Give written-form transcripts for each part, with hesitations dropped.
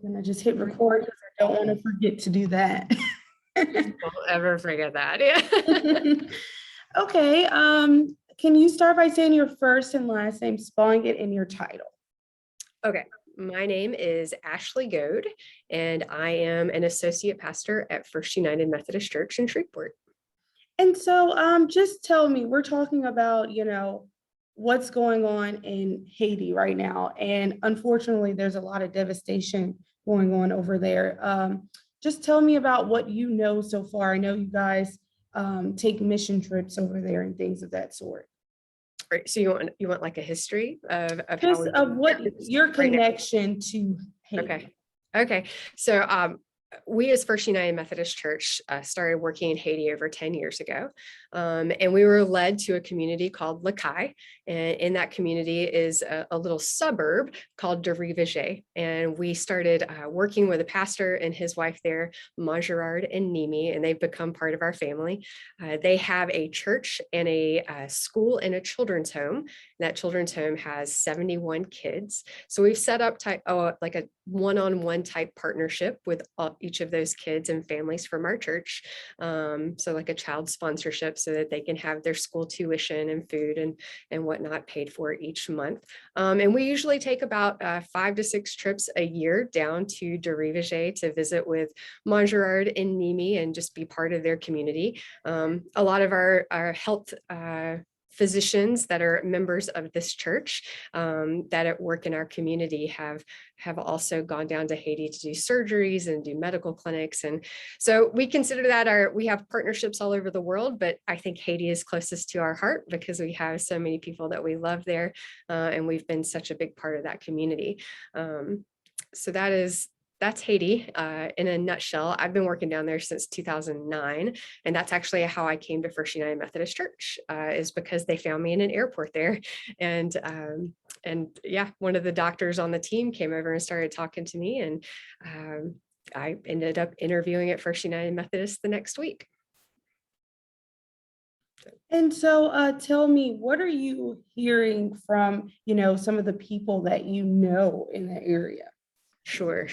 I'm gonna just hit record because I don't want to forget to do that. Don't ever forget that. Yeah. Okay, can you start by saying your first and last name, spelling it in your title? Okay. My name is Ashley Goad, and I am an associate pastor at First United Methodist Church in Shreveport. And so just tell me, we're talking about, what's going on in Haiti right now. And unfortunately, there's a lot of devastation going on over there. Just tell me about what you know so far. I know you guys take mission trips over there and things of that sort. Right. So you want like a history of how Just we of what your right now? connection to Haiti. Okay. Okay. So we as First United Methodist Church started working in Haiti over 10 years ago. And we were led to a community called Lakai. And in that community is a little suburb called Derivage. And we started working with a pastor and his wife there, Gerard and Nimi, and they've become part of our family. They have a church and a school and a children's home. And that children's home has 71 kids. So we've set up like a one-on-one type partnership with each of those kids and families from our church. So like a child sponsorship so that they can have their school tuition and food and whatnot paid for each month. And we usually take about 5 to 6 trips a year down to Derivage to visit with Gerard and Nimi and just be part of their community. A lot of our health physicians that are members of this church that at work in our community have also gone down to Haiti to do surgeries and do medical clinics. And so we consider that we have partnerships all over the world, but I think Haiti is closest to our heart because we have so many people that we love there. And we've been such a big part of that community. So that's Haiti in a nutshell. I've been working down there since 2009, and that's actually how I came to First United Methodist Church, is because they found me in an airport there, and yeah, one of the doctors on the team came over and started talking to me, and I ended up interviewing at First United Methodist the next week. And so tell me, what are you hearing from, some of the people that you know in the area? Sure.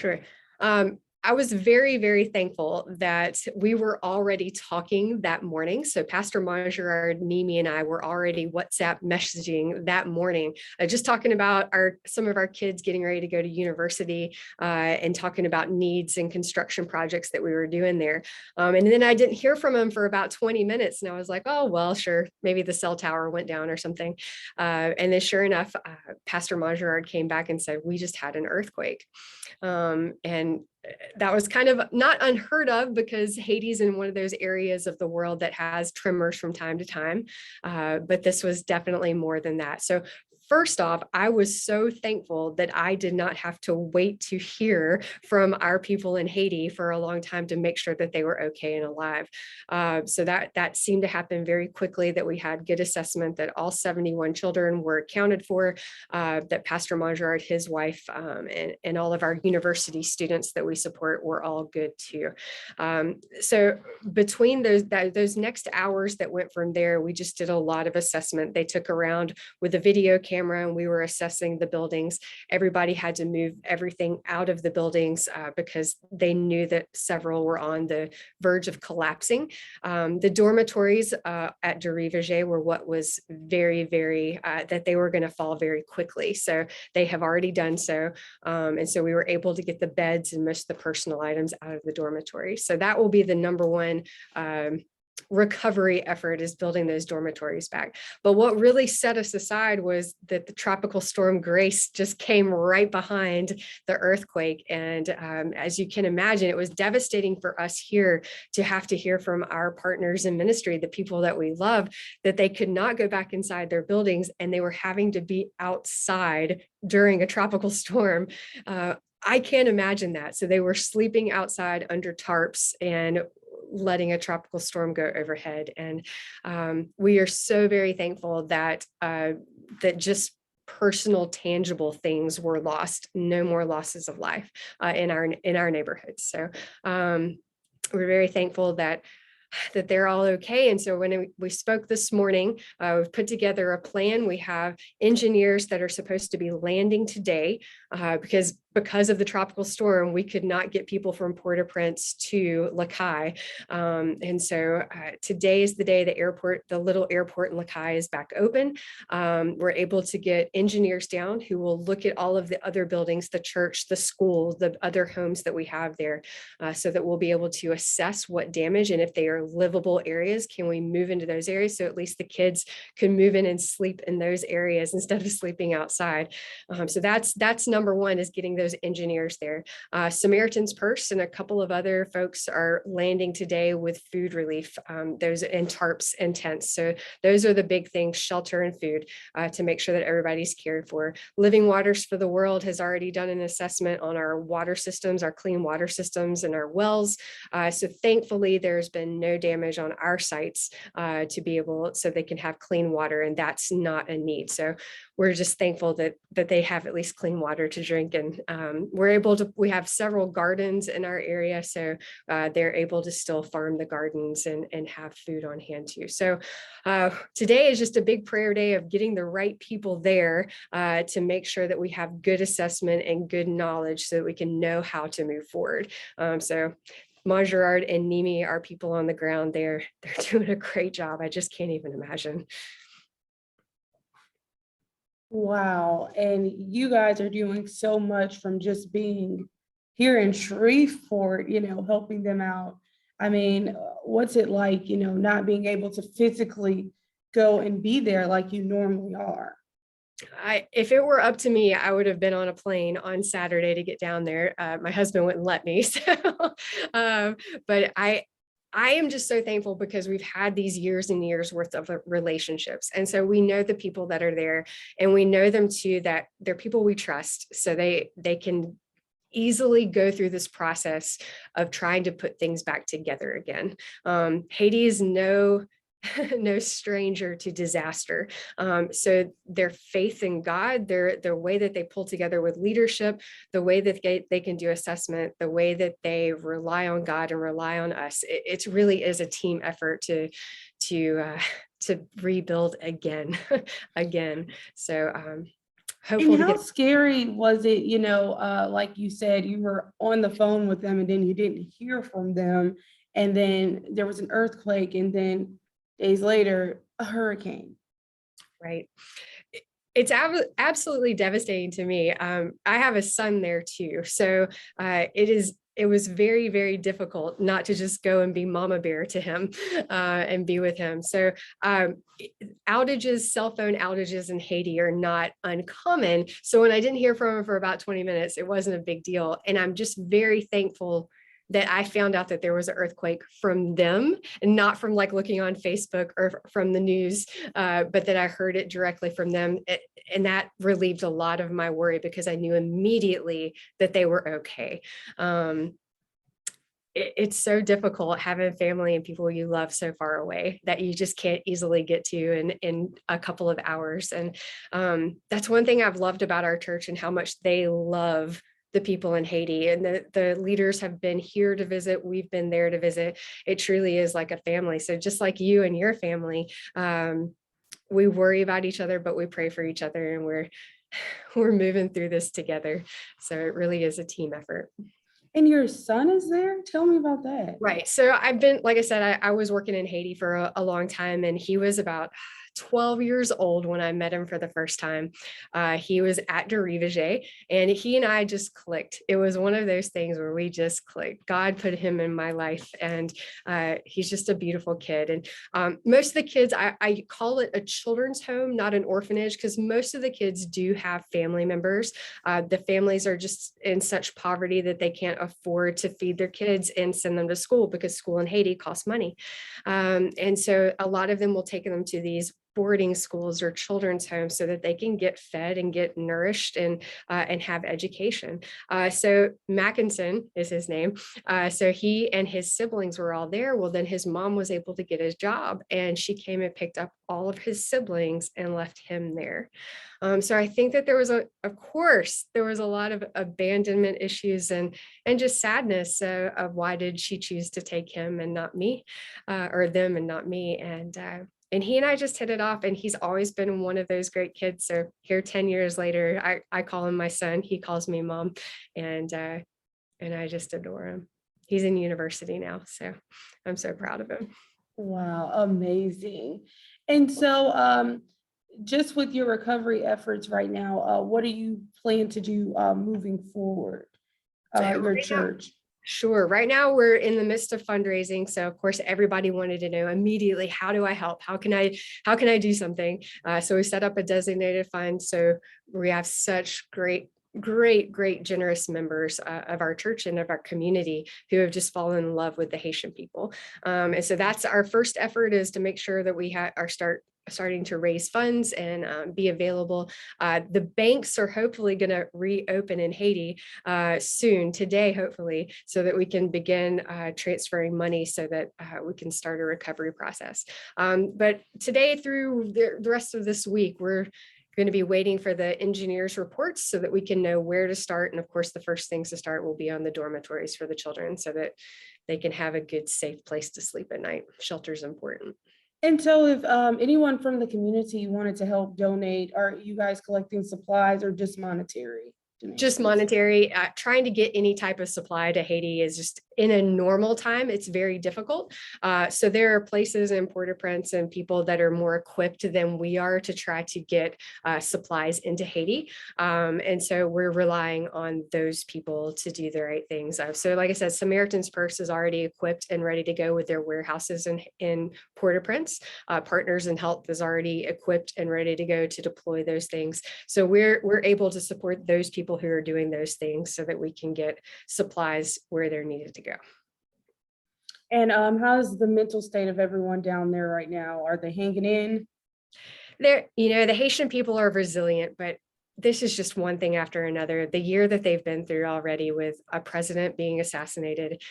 I was very, very thankful that we were already talking that morning. So Pastor Gerard, Nimi, and I were already WhatsApp messaging that morning, just talking about some of our kids getting ready to go to university and talking about needs and construction projects that we were doing there. And then I didn't hear from him for about 20 minutes. And I was like, oh, well, sure, maybe the cell tower went down or something. And then sure enough, Pastor Gerard came back and said, we just had an earthquake. And that was kind of not unheard of because Haiti's in one of those areas of the world that has tremors from time to time. But this was definitely more than that. So first off, I was so thankful that I did not have to wait to hear from our people in Haiti for a long time to make sure that they were okay and alive. So that seemed to happen very quickly, that we had good assessment that all 71 children were accounted for, that Pastor Gerard, his wife, and all of our university students that we support were all good too. So between those next hours that went from there, we just did a lot of assessment. They took around with a video camera and we were assessing the buildings. Everybody had to move everything out of the buildings because they knew that several were on the verge of collapsing. The dormitories at Derivage were what was very, very, that they were going to fall very quickly. So they have already done so. And so we were able to get the beds and most of the personal items out of the dormitory. So that will be the number one recovery effort, is building those dormitories back. But what really set us aside was that the tropical storm Grace just came right behind the earthquake. And as you can imagine, it was devastating for us here to have to hear from our partners in ministry, the people that we love, that they could not go back inside their buildings and they were having to be outside during a tropical storm. I can't imagine that. So they were sleeping outside under tarps and letting a tropical storm go overhead. And we are so very thankful that that just personal, tangible things were lost. No more losses of life in our neighborhoods. So we're very thankful that they're all okay. And so when we spoke this morning, we've put together a plan. We have engineers that are supposed to be landing today because because of the tropical storm, we could not get people from Port-au-Prince to Lacaille. And so today is the day the little airport in Lacaille is back open. We're able to get engineers down who will look at all of the other buildings, the church, the school, the other homes that we have there, so that we'll be able to assess what damage, and if they are livable areas, can we move into those areas so at least the kids can move in and sleep in those areas instead of sleeping outside. So that's number one, is getting those engineers there. Samaritan's Purse and a couple of other folks are landing today with food relief, those in tarps and tents. So those are the big things, shelter and food, to make sure that everybody's cared for. Living Waters for the World has already done an assessment on our water systems, our clean water systems and our wells. So thankfully there's been no damage on our sites to be able, so they can have clean water, and that's not a need. So we're just thankful that they have at least clean water to drink. And we have several gardens in our area, so they're able to still farm the gardens and have food on hand too. So today is just a big prayer day of getting the right people there to make sure that we have good assessment and good knowledge so that we can know how to move forward. So Gerard and Nimi, our people on the ground, they're doing a great job. I just can't even imagine. Wow. And you guys are doing so much from just being here in Shreveport, helping them out. I mean, what's it like, not being able to physically go and be there like you normally are? If it were up to me, I would have been on a plane on Saturday to get down there. My husband wouldn't let me. So, but I am just so thankful because we've had these years and years worth of relationships. And so we know the people that are there, and we know them too, that they're people we trust. So they can easily go through this process of trying to put things back together again. Haiti is no stranger to disaster. So their faith in God, their way that they pull together with leadership, the way that they can do assessment, the way that they rely on God and rely on us, it really is a team effort to rebuild again. So hopeful And to how get. scary was it, like you said, you were on the phone with them and then you didn't hear from them. And then there was an earthquake, and then days later, a hurricane. Right. It's absolutely devastating to me. I have a son there too. So it was very, very difficult not to just go and be mama bear to him and be with him. So cell phone outages in Haiti are not uncommon. So when I didn't hear from him for about 20 minutes, it wasn't a big deal. And I'm just very thankful that I found out that there was an earthquake from them, and not from like looking on Facebook or from the news, but that I heard it directly from them. And that relieved a lot of my worry because I knew immediately that they were okay. It's so difficult having family and people you love so far away that you just can't easily get to in a couple of hours. And that's one thing I've loved about our church, and how much they love the people in Haiti, and the leaders have been here to visit. We've been there to visit. It truly is like a family. So just like you and your family, we worry about each other, but we pray for each other, and we're moving through this together. So it really is a team effort. And your son is there? Tell me about that. Right. So I've been, like I said, I was working in Haiti for a long time, and he was about 12 years old when I met him for the first time. He was at Derivager, and he and I just clicked. It was one of those things where we just clicked. God put him in my life, and he's just a beautiful kid. And most of the kids, I call it a children's home, not an orphanage, because most of the kids do have family members. The families are just in such poverty that they can't afford to feed their kids and send them to school, because school in Haiti costs money. And so a lot of them will take them to these boarding schools or children's homes so that they can get fed and get nourished and have education. So Mackinson is his name. So he and his siblings were all there. Well, then his mom was able to get his job, and she came and picked up all of his siblings and left him there. So I think that there was of course, there was a lot of abandonment issues and just sadness of why did she choose to take him and not me, or them and not me. And and he and I just hit it off, and he's always been one of those great kids. So here 10 years later, I call him my son, he calls me mom, and I just adore him. He's in university now, so I'm so proud of him. Wow, amazing. And so, just with your recovery efforts right now, what do you plan to do moving forward? Right Your now, church. sure. Right now, we're in the midst of fundraising. So of course, everybody wanted to know immediately, how do I help? How can I do something? So we set up a designated fund. So we have such great, generous members of our church and of our community who have just fallen in love with the Haitian people. And so that's our first effort, is to make sure that we are starting to raise funds and be available. The banks are hopefully going to reopen in Haiti soon, today, hopefully, so that we can begin transferring money so that we can start a recovery process. But today, through the rest of this week, we're going to be waiting for the engineers' reports so that we can know where to start. And of course, the first things to start will be on the dormitories for the children, so that they can have a good, safe place to sleep at night. Shelter is important. And so if anyone from the community wanted to help donate, are you guys collecting supplies or just monetary Just donations? monetary. Trying to get any type of supply to Haiti is just, in a normal time, it's very difficult. So there are places in Port-au-Prince and people that are more equipped than we are to try to get supplies into Haiti. And so we're relying on those people to do the right things. So like I said, Samaritan's Purse is already equipped and ready to go with their warehouses in Port-au-Prince. Partners in Health is already equipped and ready to go to deploy those things. So we're able to support those people who are doing those things so that we can get supplies where they're needed to go. And how's the mental state of everyone down there right now? Are they hanging in? The Haitian people are resilient, but this is just one thing after another. The year that they've been through already, with a president being assassinated,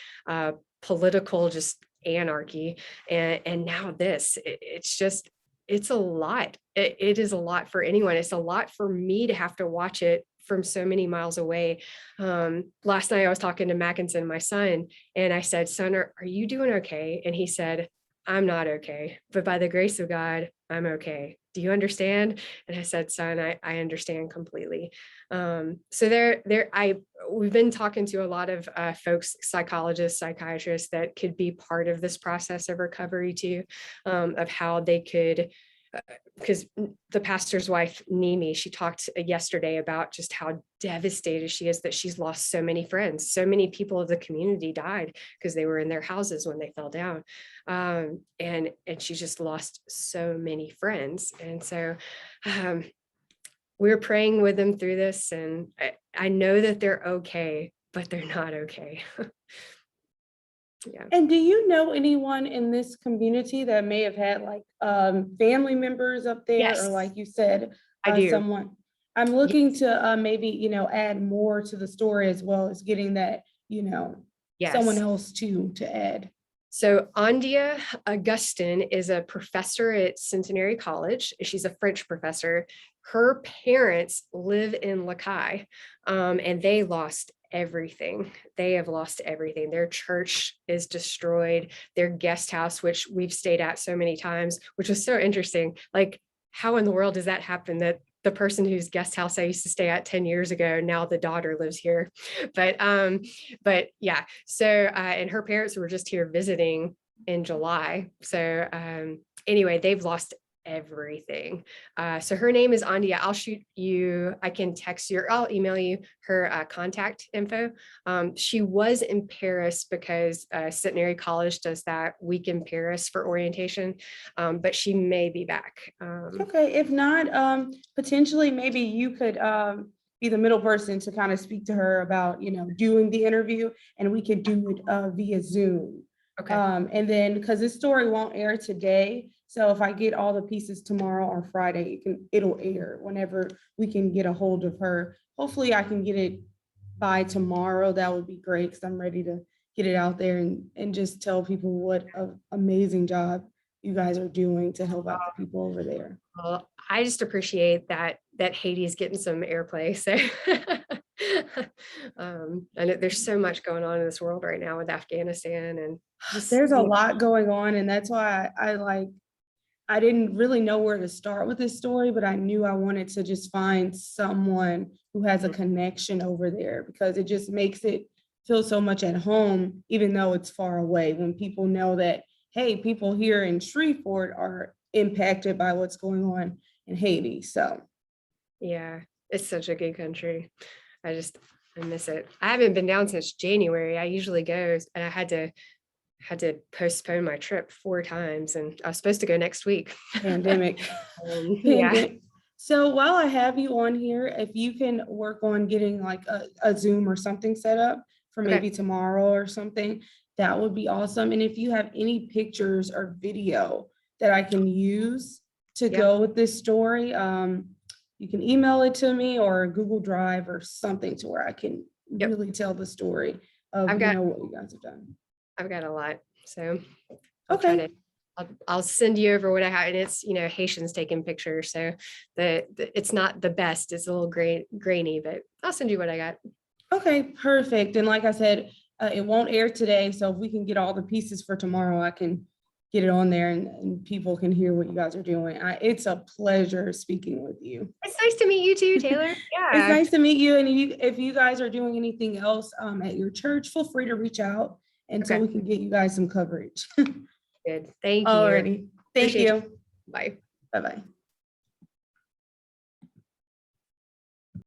political just anarchy, and now this, it's a lot. It is a lot for anyone. It's a lot for me to have to watch it from so many miles away. Last night I was talking to Mackinson, my son, and I said, "Son, are you doing okay?" And he said, "I'm not okay, but by the grace of God, I'm okay. Do you understand?" And I said, "Son, I understand completely." So we've been talking to a lot of folks, psychologists, psychiatrists, that could be part of this process of recovery too, of how they could, because the pastor's wife, Nimi, she talked yesterday about just how devastated she is that she's lost so many friends. So many people of the community died because they were in their houses when they fell down. And she just lost so many friends. And so we're praying with them through this. And I know that they're okay, but they're not okay. Yeah. And do you know anyone in this community that may have had like family members up there, or Yes, like you said, I do. someone? I'm looking to maybe, add more to the story, as well as getting that, someone Yes. else to add. So Andia Augustin is a professor at Centenary College. She's a French professor. Her parents live in Lacaille, and they lost everything. They have lost everything. Their church is destroyed. Their guest house, which we've stayed at so many times, which was so interesting. Like, how in the world does that happen, that the person whose guest house I used to stay at 10 years ago, now the daughter lives here? But yeah, so and her parents were just here visiting in July. So anyway, they've lost everything. So her name is Andia. I can text you, or I'll email you her contact info. She was in Paris because Centenary College does that week in Paris for orientation, but she may be back. Okay, if not, potentially maybe you could be the middle person to kind of speak to her about, doing the interview, and we could do it via Zoom. Okay. And then, because this story won't air today, so if I get all the pieces tomorrow or Friday, it'll air whenever we can get a hold of her. Hopefully I can get it by tomorrow. That would be great, because I'm ready to get it out there and just tell people what an amazing job you guys are doing to help out the people over there. Well, I just appreciate that Haiti is getting some airplay. So and there's so much going on in this world right now with Afghanistan, and just, There's a lot going on, and that's why I like I didn't really know where to start with this story, but I knew I wanted to just find someone who has a connection over there, because it just makes it feel so much at home, even though it's far away, when people know that, hey, people here in Shreveport are impacted by what's going on in Haiti. So, Yeah, it's such a good country. I miss it. I haven't been down since January. I usually go, and I had to postpone my trip 4 times, and I was supposed to go next week. pandemic. Yeah. So while I have you on here, if you can work on getting like a Zoom or something set up for Okay. maybe tomorrow or something, that would be awesome. And if you have any pictures or video that I can use to Yeah. go with this story, you can email it to me or Google Drive or something to where I can Yep. really tell the story of, I've got what you guys have done. I've got a lot. So I'll try Okay. to I'll send you over what I have. And it's, Haitians taking pictures. So it's not the best. It's a little grainy, but I'll send you what I got. Okay, perfect. And like I said, it won't air today. So if we can get all the pieces for tomorrow, I can get it on there and people can hear what you guys are doing. It's a pleasure speaking with you. It's nice to meet you too, Taylor. It's Yeah. nice to meet you. And if you guys are doing anything else at your church, feel free to reach out and so Okay. we can get you guys some coverage. Good. Thank you. Alrighty. Thank Appreciate you. you. Bye. Bye-bye.